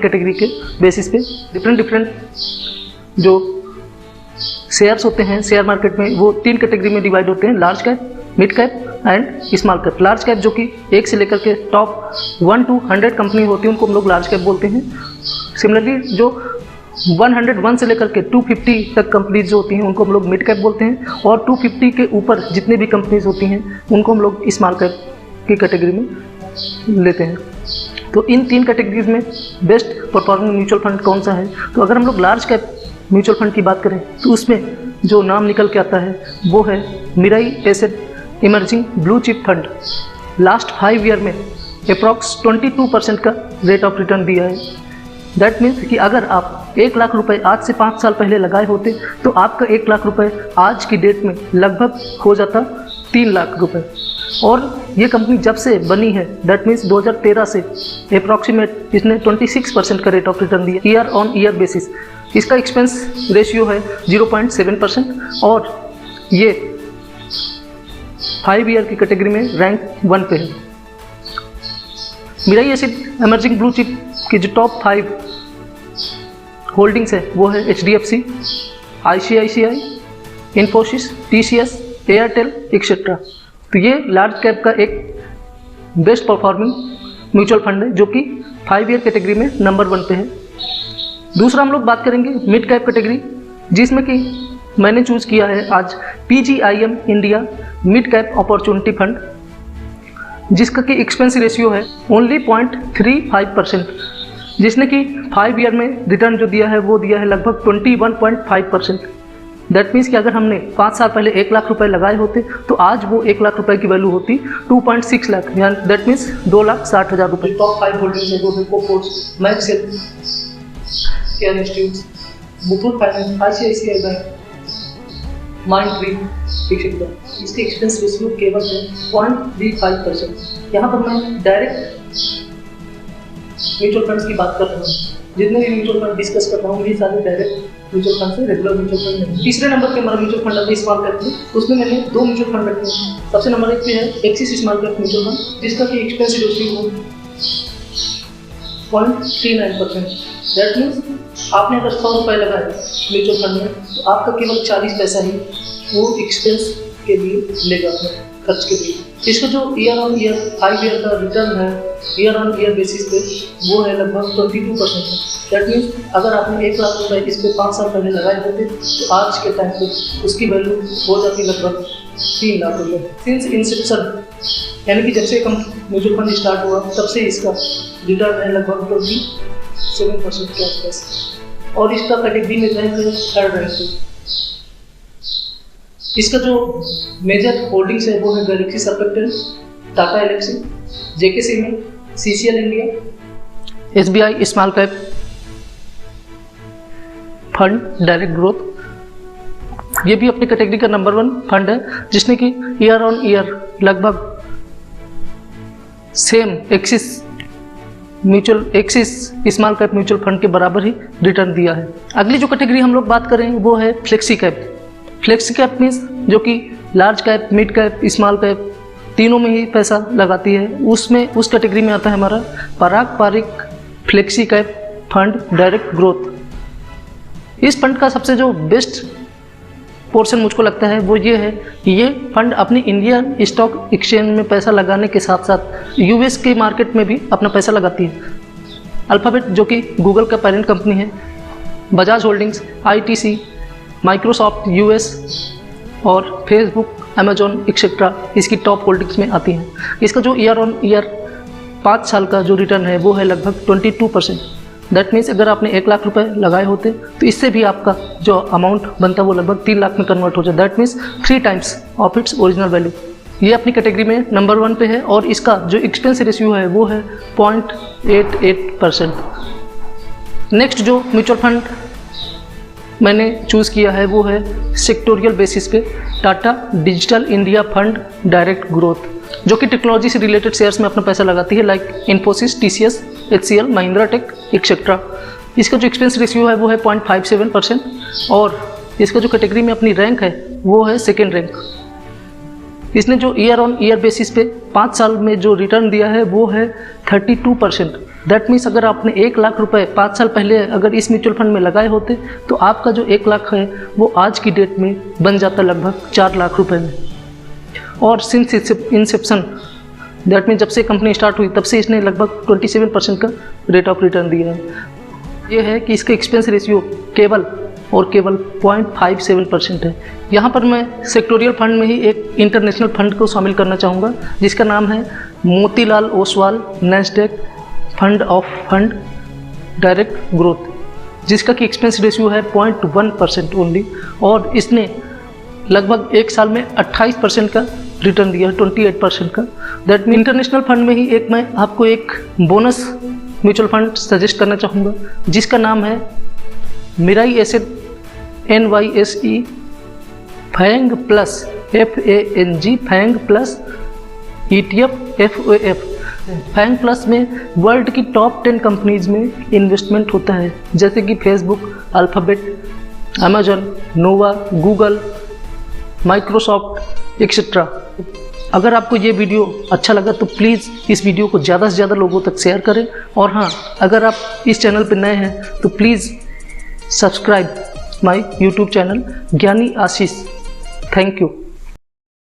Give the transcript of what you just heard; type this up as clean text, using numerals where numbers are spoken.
Category के basis पे different जो शेयर्स होते हैं शेयर मार्केट में, वो 3 कैटेगरी में डिवाइड होते हैं, large cap, mid cap and small cap. Large cap जो कि 1 से लेकर के टॉप 1 to 100 कंपनी होती है उनको हम लोग लार्ज कैप बोलते हैं। सिमिलरली जो 101 से लेकर के 250 तक कंपनीज जो होती हैं उनको हम लोग मिड कैप बोलते हैं, और 250 के ऊपर जितने भी कंपनीज होती हैं उनको हम लोग स्मॉल कैप की कैटेगरी में लेते हैं। तो इन 3 कैटेगरीज में बेस्ट परफॉर्मिंग म्यूचुअल फंड कौन सा है? तो अगर हम लोग लार्ज कैप म्यूचुअल फंड की बात करें तो उसमें जो नाम निकल के आता है वो है Mirae asset emerging blue chip fund. Last 5 year में अप्रॉक्स 22% का रेट ऑफ रिटर्न दिया है। दैट मीन्स कि अगर आप 1 लाख रुपए आज से 5 साल पहले लगाए होते तो आपका 1 लाख रुपए आज की डेट में लगभग हो जाता 3 लाख रुपए। और ये कंपनी जब से बनी है दैट मीन्स 2013 से अप्रॉक्सीमेट इसने 26% का रेट ऑफ रिटर्न दिया ईयर ऑन ईयर बेसिस। इसका एक्सपेंस रेशियो है 0.7% और ये 5 ईयर की कैटेगरी में रैंक 1 पे है। Mirae asset emerging blue chip की जो टॉप 5 होल्डिंग्स है वो है HDFC, ICICI, Infosys, TCS, Airtel etcetera. तो ये लार्ज कैप का एक बेस्ट परफॉर्मिंग म्यूचुअल फंड है जो कि 5 ईयर कैटेगरी में नंबर 1 पे है। दूसरा हम लोग बात करेंगे मिड कैप कैटेगरी, जिसमें कि मैंने चूज़ किया है आज PGIM India mid cap opportunity fund, जिसका कि एक्सपेंस रेशियो है ओनली 0.35%, जिसने कि 5 ईयर में रिटर्न जो दिया है वो दिया है लगभग 21.5%। दैट मीन्स कि अगर हमने 5 साल पहले 1 लाख रुपए लगाए होते तो आज वो 1 लाख रुपए की वैल्यू होती 2.6 लाख, यानी दैट मीन्स 2,60,000 रुपये। टॉप 5 होल्डिंग्स है वो है Coforge, Maxell, Care Institute, Muthoot Finance, ICICI bank, Mindtree etcetera. इसके एक्सपेंस रेशियो केवल है 0.35%। यहाँ पर मैं डायरेक्ट म्यूचुअल फंड्स की बात कर रहा हूँ। जितने भी म्यूचुअल फंड डिस्कस कर रहा हूँ ये सारे डायरेक्ट म्यूचुअल फंड से, रेगुलर म्यूचुअल फंड नहीं। तीसरे नंबर पे हमारा म्यूचुअल फंड अभी स्मॉल कैप है, उसमें मैंने 2 म्यूचुअल फंड रखे हैं। सबसे नंबर 1 पे है axis small cap mutual fund, जिसका कि एक्सपेंस रेशियो 0.39%। दैट मीन्स आपने अगर 100 रुपये लगाए म्यूचुअल फंड में तो आपका केवल 40 पैसा ही वो एक्सपेंस के लिए लेगा अपने खर्च के लिए। इसका जो ईयर ऑन ईयर 5 ईयर का रिटर्न है ईयर ऑन ईयर बेसिस पे वो है लगभग 22%। दैट मीन्स अगर आपने 1 लाख रुपए इस पर 5 साल पहले लगाए होते तो आज के टाइम पे उसकी वैल्यू हो जाती लगभग 3 लाख रुपये। सिंस इंसेप्शन यानी कि जब से म्यूचुअल फंड स्टार्ट हुआ तब से इसका रिटर्न है लगभग 27% के आसपास, और इसका कैटेगरी में रैंक है 3rd रैंक पे। इसका जो मेजर होल्डिंग्स है वो है Galaxy surfactant, Tata Elxsi, JK cement, CCL India, SBI small cap fund, direct growth. ये भी अपनी कैटेगरी का नंबर 1 फंड है, जिसने कि ईयर ऑन ईयर लगभग same axis small cap mutual fund के बराबर ही रिटर्न दिया है। अगली जो कैटेगरी हम लोग बात करें वो है flexi cap. Flexi cap means जो कि large cap, mid cap, small cap तीनों में ही पैसा लगाती है। उसमें उस कैटेगरी में आता है हमारा Parag Parikh flexi cap fund, direct growth. इस फंड का सबसे जो बेस्ट पोर्शन मुझको लगता है वो ये है कि ये फंड अपनी इंडियन स्टॉक एक्सचेंज में पैसा लगाने के साथ साथ US के मार्केट में भी अपना पैसा लगाती है। अल्फ़ाबेट जो कि गूगल का पेरेंट कंपनी है, Bajaj holdings, ITC, Microsoft US और फेसबुक, अमेजॉन एक्सेट्रा इसकी टॉप होल्डिंग्स में आती हैं। इसका जो ईयर ऑन ईयर 5 साल का जो रिटर्न है वो है लगभग 22%। दैट मीन्स अगर आपने 1 लाख रुपए लगाए होते तो इससे भी आपका जो अमाउंट बनता है वो लगभग 3 लाख में कन्वर्ट हो जाए। That means 3 times of its original value. ये अपनी कैटेगरी में नंबर 1 पे है और इसका जो एक्सपेंस रेशियो है वो है 0.88%। नेक्स्ट जो म्यूचुअल फंड मैंने चूज़ किया है वो है सेक्टोरियल बेसिस पे Tata digital India fund, direct growth, जो कि टेक्नोलॉजी से रिलेटेड शेयर्स में अपना पैसा लगाती है, like Infosys, TCS, HCL, Mahindra tech etcetera. इसका जो एक्सपेंस रेशियो है वो है 0.57% और इसका जो कैटेगरी में अपनी रैंक है वो है 2nd रैंक। इसने जो ईयर ऑन ईयर बेसिस पे 5 साल में जो रिटर्न दिया है वो है 32%। दैट मीन्स अगर आपने 1 लाख रुपए 5 साल पहले अगर इस म्यूचुअल फंड में लगाए होते तो आपका जो 1 लाख है वो आज की डेट में बन जाता लगभग 4 लाख रुपए में। और सिंस इंसेप्शन दैट मीन्स जब से कंपनी स्टार्ट हुई तब से इसने लगभग 27% का रेट ऑफ रिटर्न दिया है। ये है कि इसका एक्सपेंस रेशियो केवल 0.57% है। यहाँ पर मैं सेक्टोरियल फंड में ही एक इंटरनेशनल फंड को शामिल करना चाहूँगा जिसका नाम है Motilal Oswal Nasdaq fund of fund direct growth, जिसका कि एक्सपेंस रेशियो है 0.1% ओनली, और इसने लगभग 1 साल में 28% का रिटर्न दिया है, 28% का। दैट मीन इंटरनेशनल फंड में ही मैं आपको एक बोनस म्यूचुअल फंड सजेस्ट करना चाहूँगा जिसका नाम है Mirae asset NYSE FANG plus FANG FANG plus ETF FOF। FANG plus में वर्ल्ड की टॉप 10 कंपनीज में इन्वेस्टमेंट होता है, जैसे कि Facebook, Alphabet, Amazon, Nova, Google, Microsoft etcetera. अगर आपको ये वीडियो अच्छा लगा तो प्लीज़ इस वीडियो को ज़्यादा से ज़्यादा लोगों तक शेयर करें, और हाँ, अगर आप इस चैनल पर नए हैं तो please subscribe my YouTube channel ज्ञानी आशीष। Thank you.